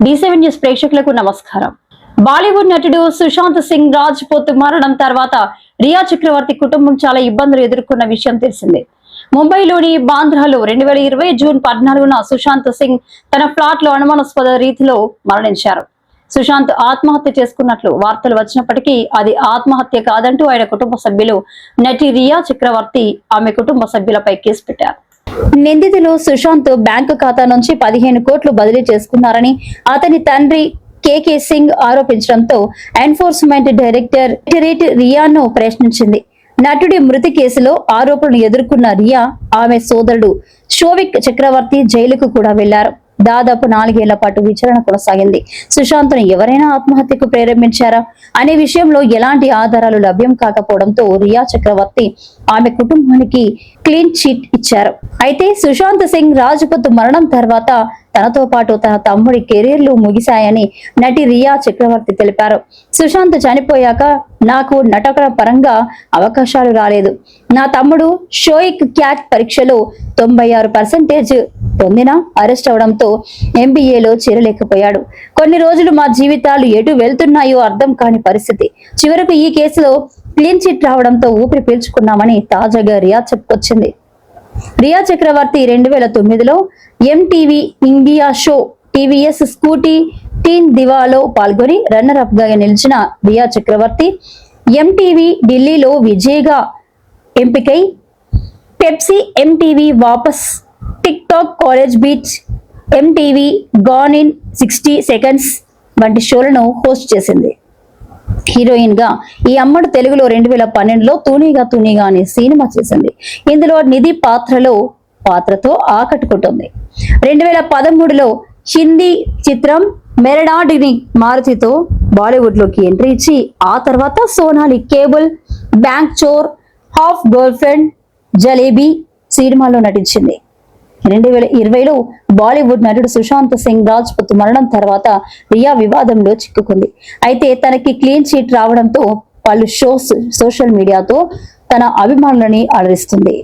D7 news ప్రేక్షకులకు నమస్కారం. బాలీవుడ్ నటుడు సుశాంత్ సింగ్ రాజ్పుత్ మరణం తర్వాత రియా చక్రవర్తి కుటుంబం చాలా ఇబ్బందులు ఎదుర్కొన్న విషయం తెలిసిందే. ముంబైలోని బాంద్రాలో 2020 జూన్ 14న సుశాంత్ సింగ్ తన ఫ్లాట్ లో అనుమానాస్పద రీతిలో మరణించారు. సుశాంత్ ఆత్మహత్య చేసుకున్నట్లు వార్తలు వచ్చినప్పటికీ అది ఆత్మహత్య కాదంటూ ఆయన కుటుంబ సభ్యులు నటి రియా చక్రవర్తి ఆమె కుటుంబ సభ్యులపై కేసు పెట్టారు. నిందితులు సుశాంత్ బ్యాంకు ఖాతా నుంచి 15 కోట్లు బదిలీ చేసుకున్నారని అతని తండ్రి కేకే సింగ్ ఆరోపించడంతో ఎన్ఫోర్స్మెంట్ డైరెక్టరేట్ రియాను ప్రశ్నించింది. నటుడి మృతి కేసులో ఆరోపణలు ఎదుర్కొన్న రియా ఆమె సోదరుడు షోవిక్ చక్రవర్తి జైలుకు కూడా వెళ్లారు. దాదాపు 4 ఏళ్ల పాటు విచారణ కొనసాగింది. సుశాంత్ను ఎవరైనా ఆత్మహత్యకు ప్రేరేపించారా అనే విషయంలో ఎలాంటి ఆధారాలు లభ్యం కాకపోవడంతో రియా చక్రవర్తి ఆమె కుటుంబానికి క్లీన్ చిట్ ఇచ్చారు. అయితే సుశాంత్ సింగ్ రాజ్పుత్ మరణం తర్వాత తనతో పాటు తన తమ్ముడి కెరీర్లు ముగిశాయని నటి రియా చక్రవర్తి తెలిపారు. సుశాంత్ చనిపోయాక నాకు నటన పరంగా అవకాశాలు రాలేదు. నా తమ్ముడు షోయిక్ క్యాట్ పరీక్షలో 96% పొందినా అరెస్ట్ అవడంతో MBAలో చేరలేకపోయాడు. కొన్ని రోజులు మా జీవితాలు ఎటు వెళ్తున్నాయో అర్థం కాని పరిస్థితి. చివరకు ఈ కేసులో క్లీన్ చిట్ రావడంతో ఊపిరి పీల్చుకున్నామని తాజాగా రియా చెప్పుకొచ్చింది. రియా చక్రవర్తి 2009లో MTV India show TVS Scooty teen దివాలో పాల్గొని రన్నర్ అప్ గా నిలిచిన రియా చక్రవర్తి MTV ఢిల్లీలో విజయ్గా ఎంపికై పెప్సీ MTV వాపస్, tic tac college beat, MTV gone in 60 seconds వంటి షోలను హోస్ట్ చేసింది. హీరోయిన్ గా ఈ అమ్మడు తెలుగులో 2012లో తూనీగా అనే సినిమా చేసింది. ఇందులో నిధి పాత్రతో ఆకట్టుకుంటుంది. 2013లో హిందీ చిత్రం మెరడాడిని మారుతితో బాలీవుడ్ లోకి ఎంట్రీ ఇచ్చి ఆ తర్వాత సోనాలి కేబుల్, బ్యాంక్ చోర్, హాఫ్ గర్ల్ ఫ్రెండ్, జలేబీ సినిమాలో నటించింది. 2020లో బాలీవుడ్ నటుడు సుశాంత్ సింగ్ రాజ్పుత్ మరణం తర్వాత రియా వివాదంలో చిక్కుకుంది. అయితే తనకి క్లీన్ చిట్ రావడంతో పలు సోషల్ మీడియాతో తన అభిమానులని అలరిస్తుంది.